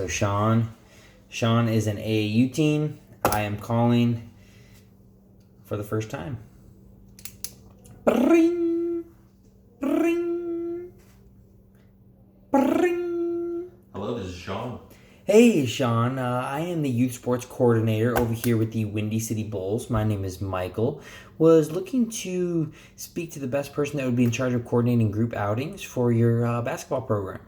So Sean is an AAU team. I am calling for the first time. Bring, bring, bring. Hello, this is Sean. Hey, Sean. I am the youth sports coordinator over here with the Windy City Bulls. My name is Michael. Was looking to speak to the best person that would be in charge of coordinating group outings for your basketball program.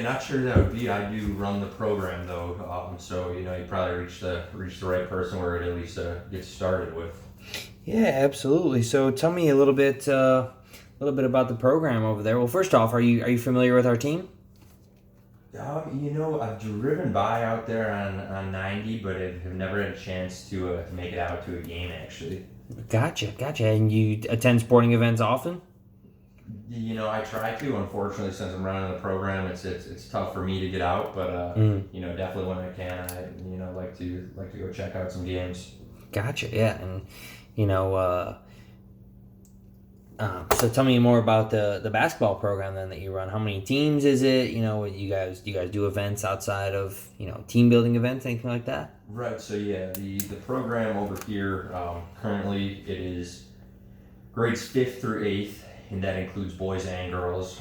Not sure who that would be. I do run the program though, you probably reach the right person where it at least gets started with. Yeah, absolutely. So tell me a little bit about the program over there. Well, first off, are you familiar with our team? I've driven by out there on 90, but have never had a chance to make it out to a game actually. Gotcha. And you attend sporting events often? I try to. Unfortunately, since I'm running the program, it's tough for me to get out. But definitely when I can, I like to go check out some games. Gotcha. Yeah, and so tell me more about the basketball program then that you run. How many teams is it? You guys do events outside of team building events, anything like that? Right. So yeah, the program over here currently it is grades 5th through 8th, and that includes boys and girls.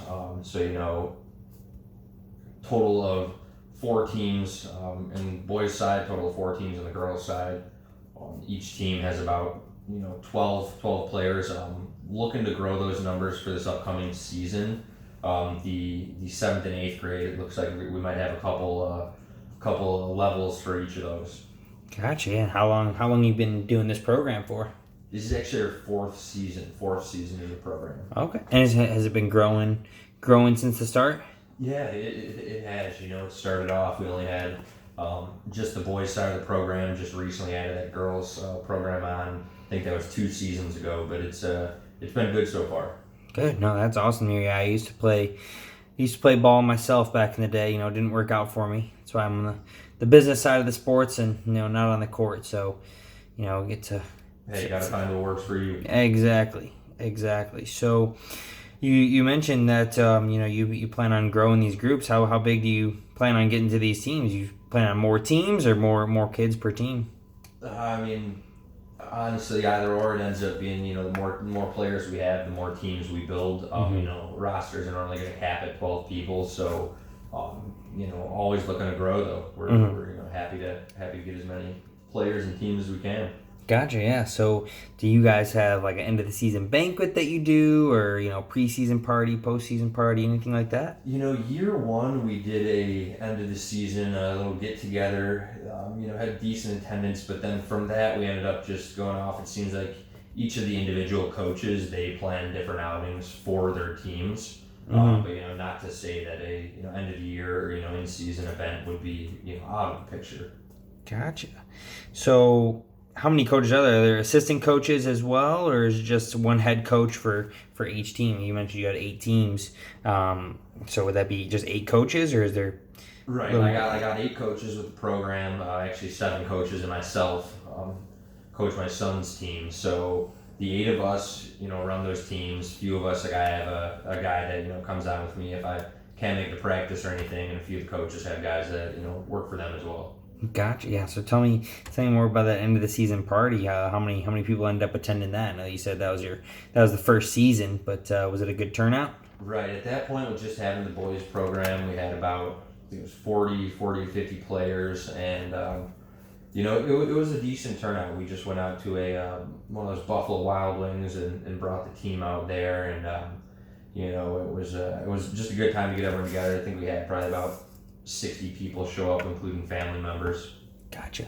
Total of 4 teams, and boys side total of 4 teams, and the girls side. Each team has about 12 players. Looking to grow those numbers for this upcoming season. The 7th and 8th grade, it looks like we might have a couple of levels for each of those. Gotcha. Yeah. How long you been doing this program for? This is actually our fourth season of the program. Okay. And has it been growing since the start? Yeah, it has. It started off, we only had just the boys side of the program. Just recently added that girls program on. I think that was 2 seasons ago, but it's been good so far. Good. No, that's awesome. Yeah, I used to play ball myself back in the day. It didn't work out for me. That's why I'm on the business side of the sports and not on the court. So, get to. Hey, you gotta find what works for you. Exactly. So, you mentioned that you plan on growing these groups. How big do you plan on getting to these teams? You plan on more teams or more kids per team? Honestly, either or. It ends up being the more players we have, the more teams we build. Rosters are normally going to cap at 12 people, so always looking to grow though. We're happy to get as many players and teams as we can. Gotcha. Yeah. So, do you guys have like an end of the season banquet that you do, or preseason party, postseason party, anything like that? Year one we did a end of the season a little get together. Had decent attendance, but then from that we ended up just going off. It seems like each of the individual coaches, they plan different outings for their teams. But not to say that a end of the year or in season event would be out of the picture. Gotcha. So, how many coaches are there? Are there assistant coaches as well, or is it just one head coach for each team? You mentioned you had 8 teams. So would that be just 8 coaches, or is there? Right. I got 8 coaches with the program. Actually, 7 coaches and myself coach my son's team. So the 8 of us, run those teams. A few of us, I have a guy that comes on with me if I can't make the practice or anything, and a few of the coaches have guys that work for them as well. Gotcha. Yeah. So tell me more about that end of the season party. How many people ended up attending that? I know you said that was the first season, but was it a good turnout? Right. At that point, with just having the boys program, we had about, I think it was 40 to 50 players, and it was a decent turnout. We just went out to one of those Buffalo Wild Wings and brought the team out there, and it was just a good time to get everyone together. I think we had probably about 60 people show up, including family members. Gotcha.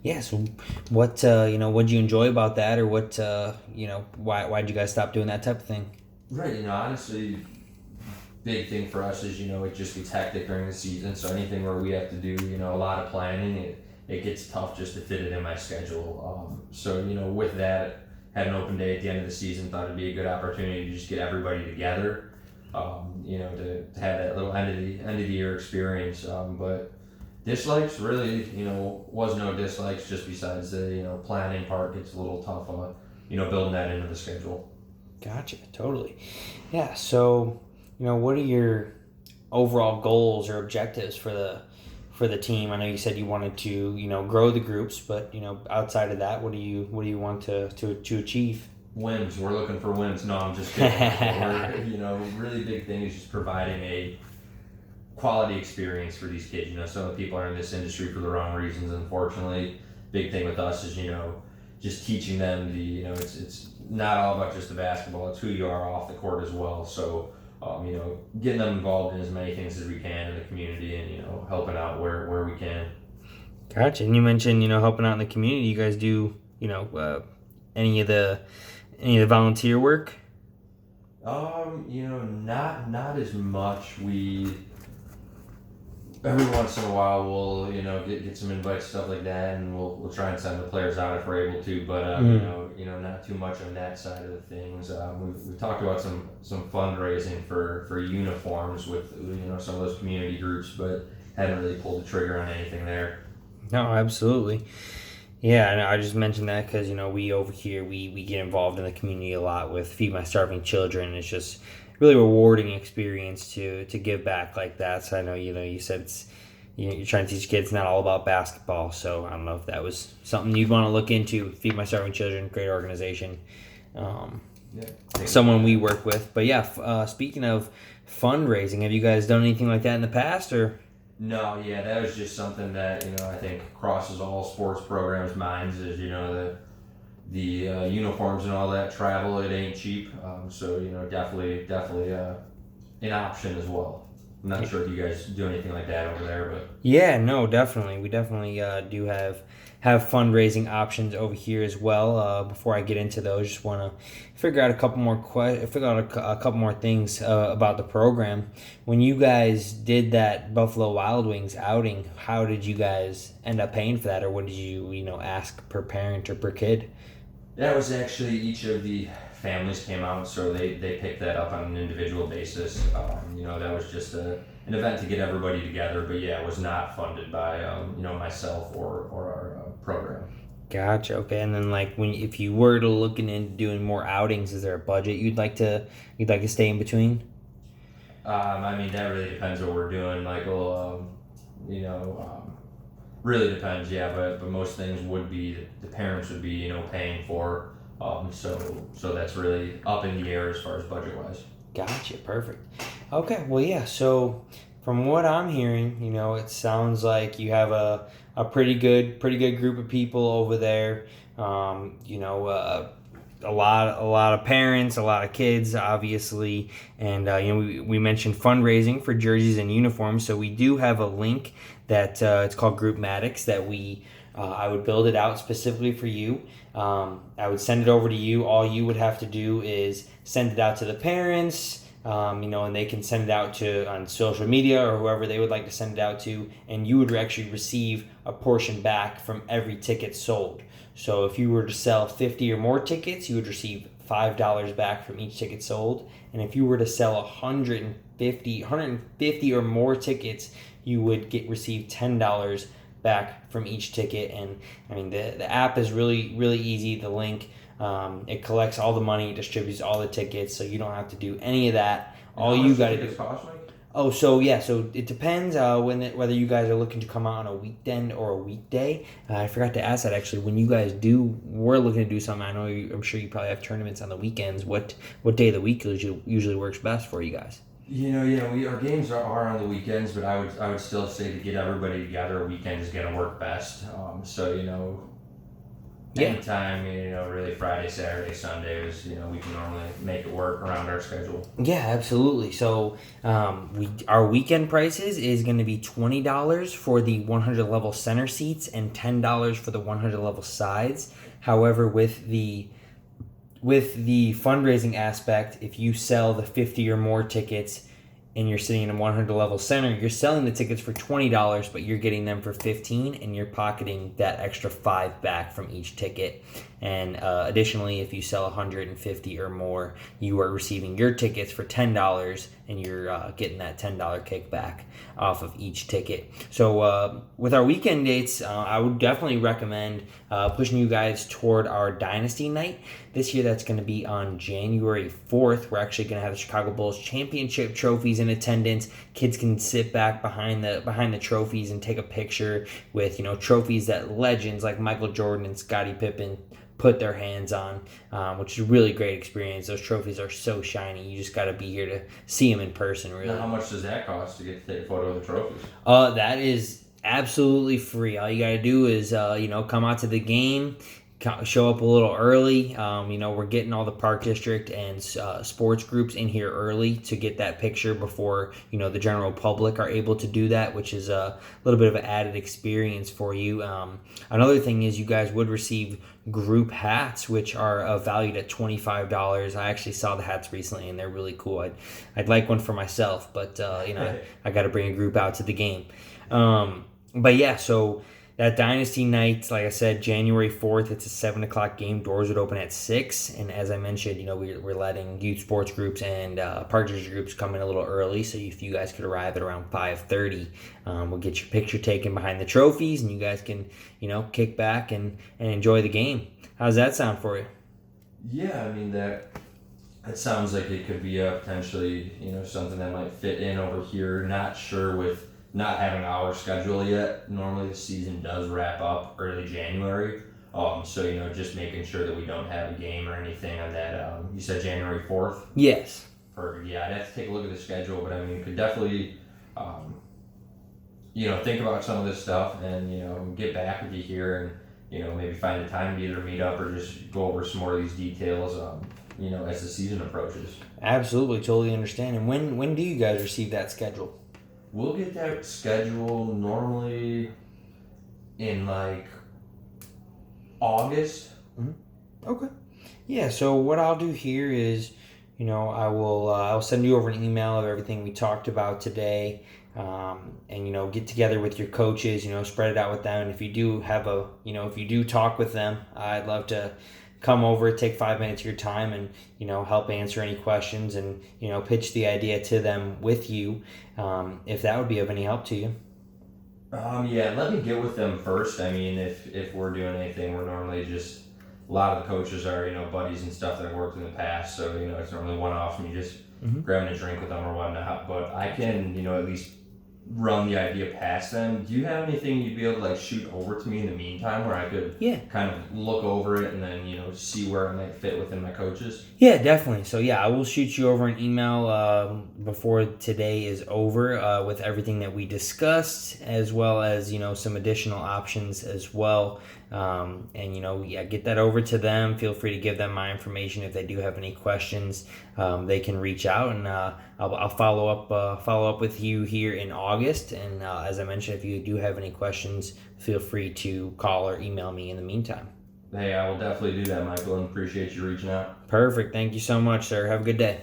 Yeah. So, what'd you enjoy about that, or why'd you guys stop doing that type of thing? Right. Honestly, big thing for us is it just gets hectic during the season. So anything where we have to do a lot of planning, it gets tough just to fit it in my schedule. With that, had an open day at the end of the season. Thought it'd be a good opportunity to just get everybody together. To have that little end of the year experience. But dislikes really, was no dislikes. Just besides the planning part gets a little tough. Building that into the schedule. Gotcha. Totally. Yeah. So, what are your overall goals or objectives for the team? I know you said you wanted to, grow the groups, but outside of that, what do you want to achieve? Wins. We're looking for wins. No, I'm just kidding. Really big thing is just providing a quality experience for these kids. Some of the people are in this industry for the wrong reasons, unfortunately. Big thing with us is, just teaching them it's not all about just the basketball, it's who you are off the court as well. So, getting them involved in as many things as we can in the community and, helping out where we can. Gotcha. And you mentioned, helping out in the community. You guys do, any of the volunteer work? Not as much. We every once in a while we'll get some invites, stuff like that, and we'll try and send the players out if we're able to. But not too much on that side of the things. We've talked about some fundraising for uniforms with some of those community groups, but haven't really pulled the trigger on anything there. No, absolutely. Yeah, and I just mentioned that because we over here we get involved in the community a lot with Feed My Starving Children. It's just really rewarding experience to give back like that. So I know you said you're trying to teach kids not all about basketball. So I don't know if that was something you'd want to look into. Feed My Starving Children, great organization. Someone we work with. But yeah, speaking of fundraising, have you guys done anything like that in the past or? No, yeah, that was just something that I think crosses all sports programs' minds. Is the uniforms and all that travel, it ain't cheap. So definitely an option as well. I'm not sure if you guys do anything like that over there, but yeah, no, definitely. We definitely do have fundraising options over here as well. Before I get into those, just want to figure out a couple more things about the program. When you guys did that Buffalo Wild Wings outing, how did you guys end up paying for that, or what did you ask per parent or per kid? That was actually each of the families came out, so they picked that up on an individual basis. That was just an event to get everybody together, but yeah, it was not funded by myself or our program. Gotcha. Okay, and then if you were to look into doing more outings, is there a budget you'd like to stay in between? That really depends what we're doing, Michael. Really depends, yeah, but most things would be the parents would be paying for. So that's really up in the air as far as budget wise. Gotcha, perfect. Okay, well yeah, so from what I'm hearing, it sounds like you have a pretty good group of people over there. A lot of parents, a lot of kids, obviously, and we mentioned fundraising for jerseys and uniforms. So we do have a link that it's called Groupmatics that I would build it out specifically for you. I would send it over to you. All you would have to do is send it out to the parents, and they can send it out on social media or whoever they would like to send it out to, and you would actually receive a portion back from every ticket sold. So if you were to sell 50 or more tickets, you would receive $5 back from each ticket sold. And if you were to sell 150 or more tickets, you would receive $10 back from each ticket. And the app is really, really easy. The link, it collects all the money, distributes all the tickets, so you don't have to do any of that. All you got to do. Oh, so it depends whether you guys are looking to come out on a weekend or a weekday. I forgot to ask that actually. When you guys were looking to do something, I'm sure you probably have tournaments on the weekends. What day of the week usually works best for you guys? Our games are on the weekends, but I would still say to get everybody together, a weekend is gonna work best. Anytime, really Friday, Saturday, Sunday is, we can normally make it work around our schedule. Yeah, absolutely. So our weekend prices is going to be $20 for the 100 level center seats and $10 for the 100 level sides. However, with the fundraising aspect, if you sell the 50 or more tickets and you're sitting in a 100 level center, you're selling the tickets for $20, but you're getting them for $15, and you're pocketing that extra $5 back from each ticket. And additionally, if you sell 150 or more, you are receiving your tickets for $10 and you're getting that $10 kickback off of each ticket. So with our weekend dates, I would definitely recommend pushing you guys toward our Dynasty Night. This year, that's going to be on January 4th. We're actually going to have the Chicago Bulls championship trophies in attendance. Kids can sit back behind the trophies and take a picture with, trophies that legends like Michael Jordan and Scottie Pippen put their hands on, which is a really great experience. Those trophies are so shiny. You just got to be here to see them in person, really. Now, how much does that cost to get to take a photo of the trophies? That is absolutely free. All you got to do is, come out to the game, show up a little early. We're getting all the Park District and sports groups in here early to get that picture before, the general public are able to do that, which is a little bit of an added experience for you. Another thing is you guys would receive group hats, which are valued at $25. I actually saw the hats recently, and they're really cool. I'd like one for myself, but, I got to bring a group out to the game. But yeah, so that Dynasty Night, like I said, January 4th, it's a 7 o'clock game. Doors would open at 6. And as I mentioned, we're letting youth sports groups and Park District groups come in a little early. So if you guys could arrive at around 5:30, we'll get your picture taken behind the trophies, and you guys can, kick back and enjoy the game. How's that sound for you? Yeah, I mean, that sounds like it could be potentially, something that might fit in over here. Not sure with not having our schedule yet. Normally the season does wrap up early January. So, just making sure that we don't have a game or anything on that. You said January 4th? Yes. Perfect. Yeah, I'd have to take a look at the schedule, but I mean, you could definitely, think about some of this stuff and, get back with you here and, maybe find a time to either meet up or just go over some more of these details, as the season approaches. Absolutely. Totally understand. And when do you guys receive that schedule? We'll get that schedule normally in August. Mm-hmm. Okay. Yeah. So what I'll do here is, I'll send you over an email of everything we talked about today, and get together with your coaches. Spread it out with them. And if you do have if you do talk with them, I'd love to come over, take 5 minutes of your time, and help answer any questions and pitch the idea to them with you, if that would be of any help to you. Yeah, let me get with them first. I mean, if we're doing anything, we're normally just, a lot of the coaches are buddies and stuff that I've worked in the past, so it's normally one off me just grabbing a drink with them or whatnot. But I can at least run the idea past them. Do you have anything you'd be able to shoot over to me in the meantime where I could kind of look over it and then see where it might fit within my coaches? Yeah, definitely. So yeah, I will shoot you over an email before today is over with everything that we discussed, as well as some additional options as well. Get that over to them. Feel free to give them my information if they do have any questions. They can reach out, and I'll follow up with you here in August. And as I mentioned, if you do have any questions, feel free to call or email me in the meantime. Hey, I will definitely do that, Michael, and appreciate you reaching out. Perfect. Thank you so much, sir. Have a good day.